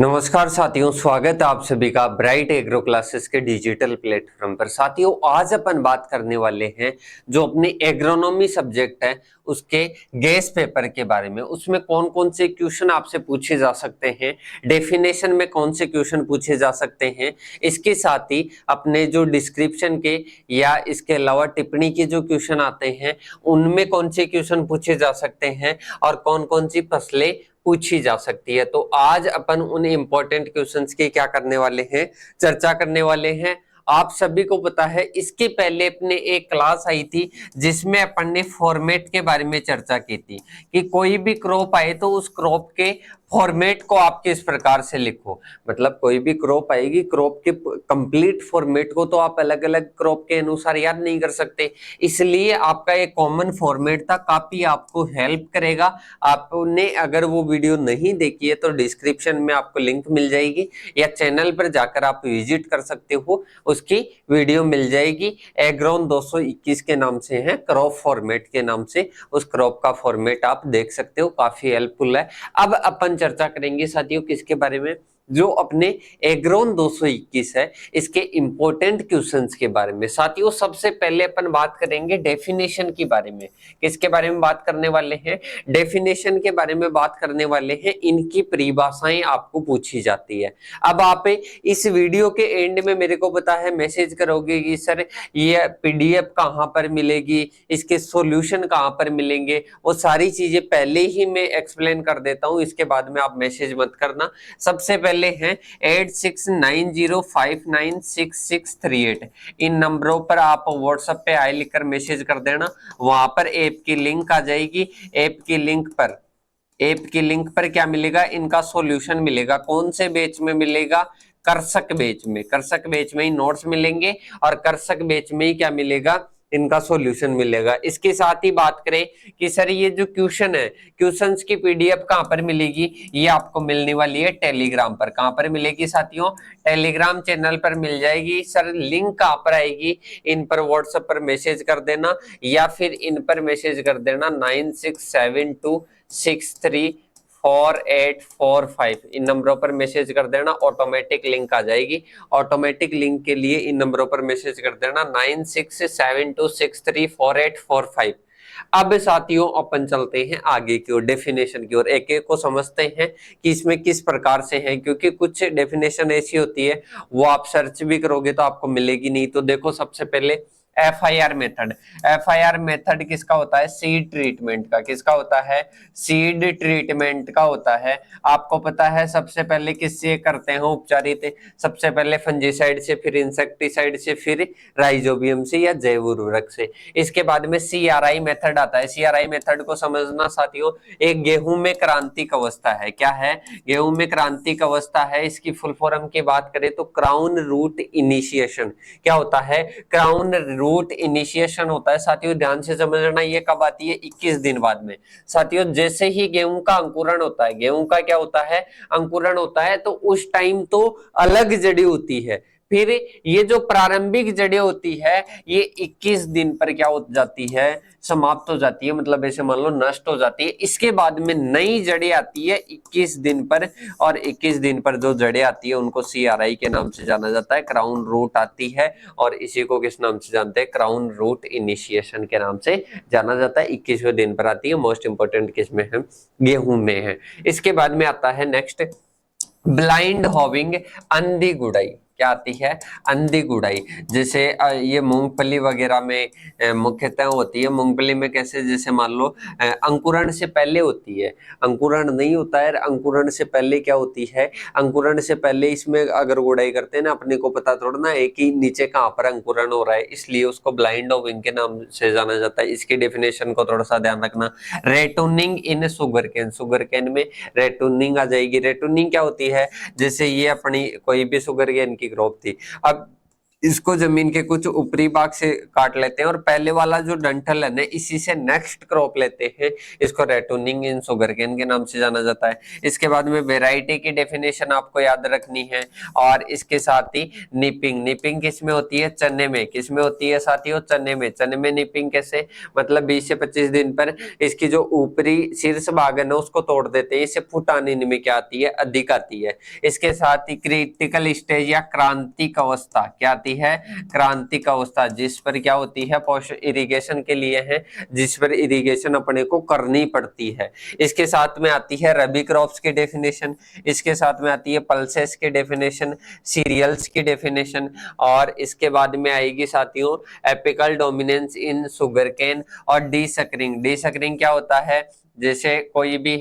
नमस्कार साथियों, स्वागत है आप सभी का ब्राइट एग्रो क्लासेस के डिजिटल प्लेटफॉर्म पर। साथियों, आज अपन बात करने वाले हैं जो अपने एग्रोनॉमी सब्जेक्ट है उसके गेस पेपर के बारे में। उसमें कौन कौन से क्वेश्चन आपसे पूछे जा सकते हैं, डेफिनेशन में कौन से क्वेश्चन पूछे जा सकते हैं, इसके साथ ही अपने जो डिस्क्रिप्शन के या इसके अलावा टिप्पणी के जो क्वेश्चन आते हैं उनमें कौन से क्वेश्चन पूछे जा सकते हैं और कौन कौन सी फसलें पूछी जा सकती है। तो आज अपन उन इंपॉर्टेंट क्वेश्चंस की क्या करने वाले हैं, चर्चा करने वाले हैं। आप सभी को पता है इसके पहले अपने एक क्लास आई थी जिसमें अपन ने फॉर्मेट के बारे में चर्चा की थी कि कोई भी क्रॉप आए तो उस क्रॉप के फॉर्मेट को आप किस प्रकार से लिखो। मतलब कोई भी क्रॉप आएगी, क्रॉप के कंप्लीट फॉर्मेट को तो आप अलग अलग क्रॉप के अनुसार याद नहीं कर सकते, इसलिए आपका एक कॉमन फॉर्मेट था, काफी आपको हेल्प करेगा। आपने अगर वो वीडियो नहीं देखी है तो डिस्क्रिप्शन में आपको लिंक मिल जाएगी या चैनल पर जाकर आप विजिट कर सकते हो, उसकी वीडियो मिल जाएगी। एग्रोन 221 के नाम से है, क्रॉप फॉर्मेट के नाम से उस क्रॉप का फॉर्मेट आप देख सकते हो, काफी हेल्पफुल है। अब अपन चर्चा करेंगे साथियों किसके बारे में, जो अपने एग्रोन 221 है इसके इंपॉर्टेंट क्वेश्चंस के बारे में। साथियों, सबसे पहले अपन बात करेंगे डेफिनेशन के बारे में। किसके बारे में बात करने वाले हैं? डेफिनेशन के बारे में बात करने वाले हैं। इनकी परिभाषाएं आपको पूछी जाती है। अब आप इस वीडियो के एंड में मेरे को पता है मैसेज करोगे कि सर ये पीडीएफ कहाँ पर मिलेगी, इसके सॉल्यूशन कहाँ पर मिलेंगे, वो सारी चीजें पहले ही मैं एक्सप्लेन कर देता हूँ, इसके बाद में आप मैसेज मत करना। सबसे पहले हैं 8690596638। इन नंबरों पर आप व्हाट्सएप पे आई लिखकर मैसेज कर देना, वहां पर ऐप की लिंक आ जाएगी। ऐप की लिंक पर क्या मिलेगा? इनका सॉल्यूशन मिलेगा। कौन से बैच में मिलेगा? कर्षक बैच में। कर्षक बैच में ही नोट्स मिलेंगे और कर्षक बैच में ही क्या मिलेगा? इनका सॉल्यूशन मिलेगा। इसके साथ ही बात करें कि सर ये जो क्वेश्चन है, क्वेश्चंस की पीडीएफ कहां पर मिलेगी? ये आपको मिलने वाली है टेलीग्राम पर। कहां पर मिलेगी साथियों? टेलीग्राम चैनल पर मिल जाएगी। सर लिंक कहां पर आएगी? इन पर व्हाट्सएप पर मैसेज कर देना या फिर इन पर मैसेज कर देना 9672634845। इन नंबरों पर मैसेज कर देना, ऑटोमेटिक लिंक आ जाएगी। ऑटोमेटिक लिंक के लिए इन नंबरों पर मैसेज कर देना 9672634845। अब साथियों अपन चलते हैं आगे की ओर, डेफिनेशन की ओर। एक एक को समझते हैं कि इसमें किस प्रकार से है, क्योंकि कुछ डेफिनेशन ऐसी होती है वो आप सर्च भी करोगे तो आपको मिलेगी नहीं। तो देखो, सबसे पहले FIR मेथड। FIR मेथड किसका होता है? सीड ट्रीटमेंट का। किसका होता है? सीड ट्रीटमेंट का होता है। आपको पता है सबसे पहले किससे करते हैं उपचारित? सबसे पहले फंजीसाइड से, फिर इंसेक्टिसाइड से, फिर राइजोबियम से या जैव उर्वरक से। इसके बाद में CRI मेथड आता है। CRI मेथड को समझना साथियों, एक गेहूं में क्रांतिक अवस्था है। क्या है? गेहूं में क्रांतिक अवस्था है। इसकी फुल फॉर्म की बात करें तो क्राउन रूट इनिशिएशन। क्या होता है? क्राउन रूट इनिशिएशन होता है। साथियों ध्यान से समझना, ये कब आती है? 21 दिन बाद में। साथियों जैसे ही गेहूं का अंकुरण होता है, गेहूं का क्या होता है? अंकुरण होता है, तो उस टाइम तो अलग जड़ी होती है। फिर ये जो प्रारंभिक जड़ें होती है ये 21 दिन पर क्या हो जाती है? समाप्त हो जाती है। मतलब ऐसे मान लो नष्ट हो जाती है। इसके बाद में नई जड़ें आती है 21 दिन पर, और 21 दिन पर जो जड़ें आती है उनको CRI के नाम से जाना जाता है। क्राउन रूट आती है और इसी को किस नाम से जानते हैं? क्राउन रूट इनिशिएशन के नाम से जाना जाता है। 21वें दिन पर आती है। मोस्ट इंपोर्टेंट किस में है? गेहूं में है। इसके बाद में आता है नेक्स्ट ब्लाइंड होविंग, अंधी गुड़ाई। क्या आती है? अंधी गुड़ाई। जैसे ये मूंगफली वगैरह में मुख्यतः होती है। मूंगफली में कैसे? जैसे मान लो अंकुरण से पहले होती है, अंकुरण नहीं होता है, अंकुरण से पहले क्या होती है? अंकुरण से पहले इसमें अगर गुड़ाई करते हैं ना, अपने को पता थोड़ा ना है कि नीचे कहाँ पर अंकुरण हो रहा है, इसलिए उसको ब्लाइंड होविंग के नाम से जाना जाता है। इसकी डेफिनेशन को थोड़ा सा ध्यान रखना। रेटूनिंग इन शुगर केन, शुगर केन में रेटूनिंग आ जाएगी। रेटूनिंग क्या होती है? जैसे ये अपनी कोई भी शुगर केन की क्रॉप थी, अब इसको जमीन के कुछ ऊपरी भाग से काट लेते हैं और पहले वाला जो डंठल है ना इसी से नेक्स्ट क्रॉप लेते हैं। इसको रेटूनिंग इन शुगरकेन के नाम से जाना जाता है। इसके बाद में वेराइटी की डेफिनेशन आपको याद रखनी है और इसके साथ ही निपिंग। निपिंग किस में होती है? चने में। किस में होती है साथियों? चने में। चने में निपिंग कैसे? मतलब 20 से 25 दिन पर इसकी जो ऊपरी शीर्ष भाग है ना उसको तोड़ देते हैं। इससे फुट आने में क्या आती है? अधिक आती है। इसके साथ ही क्रिटिकल स्टेज या क्रांतिक अवस्था क्या आती है? क्रांतिक अवस्था, जिस पर क्या होती है? पोषण इरिगेशन के लिए है, जिस पर इरिगेशन अपने को करनी पड़ती है। इसके साथ में आती है रबी क्रॉप्स की डेफिनेशन, इसके साथ में आती है पल्सेस की डेफिनेशन, सीरियल्स की डेफिनेशन और इसके बाद में आएगी साथियों एपिकल डोमिनेंस इन शुगरकेन और डीसकरिंग। डीसकरिंग क्या होता है? जैसे कोई भी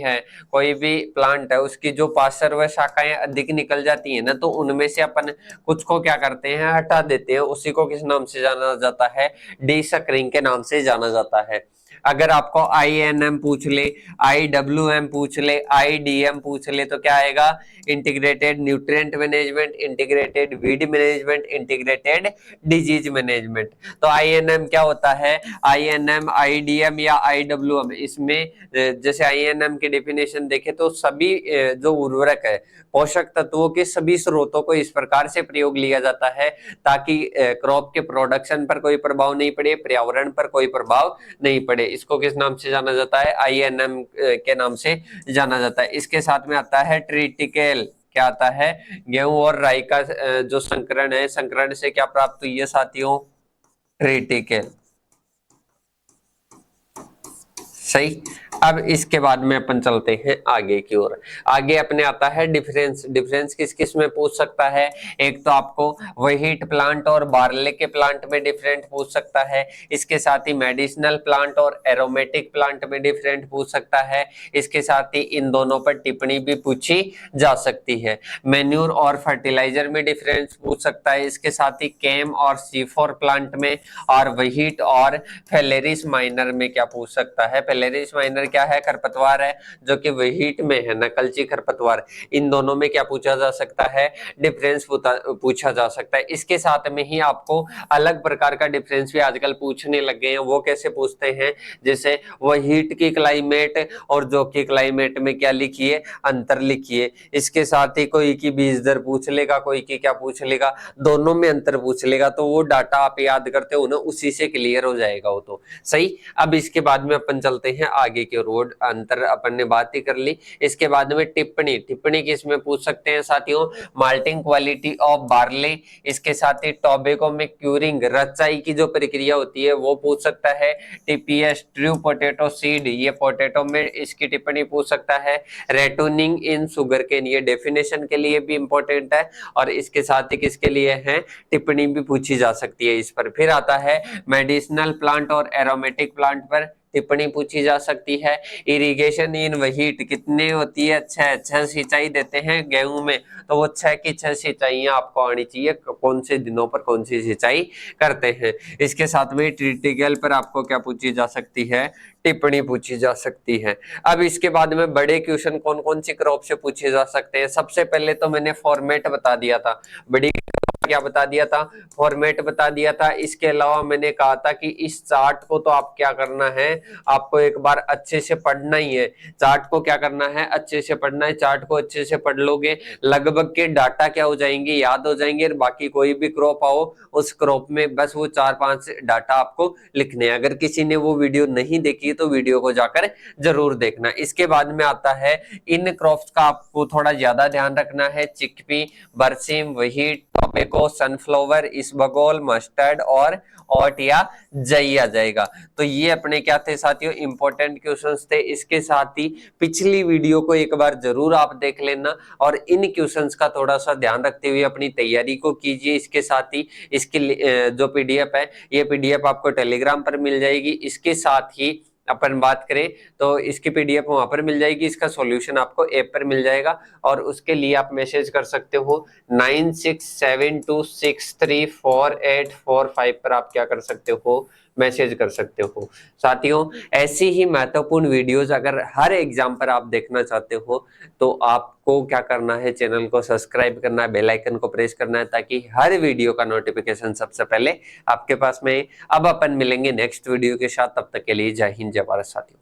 प्लांट है उसकी जो पार्श्व व शाखाएं अधिक निकल जाती है ना तो उनमें से अपन कुछ को क्या करते हैं? हटा देते हैं। उसी को किस नाम से जाना जाता है? डीसकरिंग के नाम से जाना जाता है। अगर आपको INM पूछ ले, IWM पूछ ले, IDM पूछ ले तो क्या आएगा? Integrated nutrient management, integrated weed management, integrated disease management. तो INM क्या होता है? INM, IDM या IWM, इसमें जैसे INM की डेफिनेशन देखें तो सभी जो उर्वरक है, पोषक तत्वों के सभी स्रोतों को इस प्रकार से प्रयोग लिया जाता है ताकि क्रॉप के प्रोडक्शन पर कोई प्रभाव नहीं पड़े, पर्यावरण पर कोई प्रभाव नहीं पड़े। इसको किस नाम से जाना जाता है? INM के नाम से जाना जाता है। इसके साथ में आता है ट्रिटिकेल। क्या आता है? गेहूं और राई का जो संकरण है, संकरण से क्या प्राप्त हुई है साथियों? ट्रिटिकेल। सही। अब इसके बाद में अपन चलते हैं आगे की ओर। आगे अपने आता है डिफरेंस। डिफरेंस किस किस में पूछ सकता है? एक तो आपको व्हीट प्लांट और बार्ले के प्लांट में डिफरेंट पूछ सकता है। इसके साथ ही मेडिसिनल प्लांट और एरोमेटिक प्लांट में डिफरेंट पूछ सकता है। इसके साथ ही इन दोनों पर टिप्पणी भी पूछी जा सकती है। मेन्यूर और फर्टिलाइजर में डिफरेंस पूछ सकता है। इसके साथ ही केम और C4 प्लांट में और व्हीट और फेलेरिस माइनर में क्या पूछ सकता है? फेलेरिस माइनर क्या है? खरपतवार है जो कि व्हीट में है, नकलची खरपतवार। इन दोनों में क्या पूछा जा सकता है? डिफरेंस पूछा जा सकता है। इसके साथ में ही आपको अलग प्रकार का डिफरेंस भी आजकल पूछने लग गए हैं। वो कैसे पूछते हैं? जैसे व्हीट की क्लाइमेट और जो की क्लाइमेट में क्या लिखिए? अंतर लिखिए। इसके साथ ही कोई की बीज दर पूछ लेगा, कोई की क्या पूछ लेगा? दोनों में अंतर पूछ लेगा। तो वो डाटा आप याद करते हो ना, उसी से क्लियर हो जाएगा वो तो। सही। अब इसके बाद में अपन चलते हैं आगे की ओर। अंतर अपन ने बात ही कर ली। इसके बाद में टिप्पणी। टिप्पणी किस में पूछ सकते हैं साथियों? Malting quality of barley. इसके साथ ही टोबैको में क्यूरिंग, रचाई की जो प्रक्रिया होती है वो पूछ सकता है। TPS, ट्रू पोटैटो सीड, ये पोटैटो में इसकी टिप्पणी पूछ सकता है। रेटूनिंग इन शुगरकेन, ये डेफिनेशन के लिए भी इंपॉर्टेंट है और इसके साथ ही किसके लिए है? टिप्पणी भी पूछी जा सकती है इस पर। फिर आता है मेडिसिनल प्लांट और एरोमेटिक प्लांट पर टिप्पणी पूछी जा सकती है। इरिगेशन इन व्हीट कितने होती है? 6 सिंचाई देते हैं गेहूं में, तो वो 6 की 6 सिंचाइयां आपको आनी चाहिए। कौन से दिनों पर कौन सी सिंचाई करते हैं। इसके साथ में ट्रिटिकल पर आपको क्या पूछी जा सकती है? टिप्पणी पूछी जा सकती है। अब इसके बाद में बड़े क्वेश्चन कौन कौन सी क्रॉप से पूछे जा सकते हैं? सबसे पहले तो मैंने फॉर्मेट बता दिया था। बड़ी क्या बता दिया था? फॉर्मेट बता दिया था। इसके अलावा मैंने कहा था कि इस चार्ट को तो आप क्या करना है? आपको एक बार अच्छे से पढ़ना ही है। चार्ट को क्या करना है? अच्छे से पढ़ना है। चार्ट को अच्छे से पढ़ लोगे, लगभग के डाटा क्या हो जाएंगे? याद हो जाएंगे। और बाकी कोई भी क्रॉप आओ उस क्रॉप में बस वो 4-5 डाटा आपको लिखने हैं। अगर किसी ने वो वीडियो नहीं देखी तो वीडियो को जाकर जरूर देखना। इसके बाद में आता है इन क्रॉप्स का आपको थोड़ा ज्यादा ध्यान रखना है। चिकपी, बरसीम, व्हीट, टोबैको, सनफ्लावर, इसबगोल, मस्टर्ड और ओट या जई आ जाएगा। तो ये अपने क्या थे साथियों? इंपॉर्टेंट क्वेश्चंस थे। इसके साथ ही पिछली वीडियो को एक बार जरूर आप देख लेना और इन क्वेश्चंस का थोड़ा सा ध्यान रखते हुए अपनी तैयारी को कीजिए। इसके साथ ही इसकी जो PDF है, ये PDF आपको टेलीग्राम पर मिल जाएगी। इसके साथ ही अपन बात करें तो इसकी PDF वहां पर मिल जाएगी, इसका सॉल्यूशन आपको ऐप पर मिल जाएगा और उसके लिए आप मैसेज कर सकते हो 9672634845 पर आप क्या कर सकते हो? मैसेज कर सकते हो। साथियों, ऐसी ही महत्वपूर्ण वीडियोस अगर हर एग्जाम पर आप देखना चाहते हो तो आपको क्या करना है, चैनल को सब्सक्राइब करना है, बेल आइकन को प्रेस करना है ताकि हर वीडियो का नोटिफिकेशन सबसे पहले आपके पास में। अब अपन मिलेंगे नेक्स्ट वीडियो के साथ, तब तक के लिए जय हिंद जय भारत साथियों।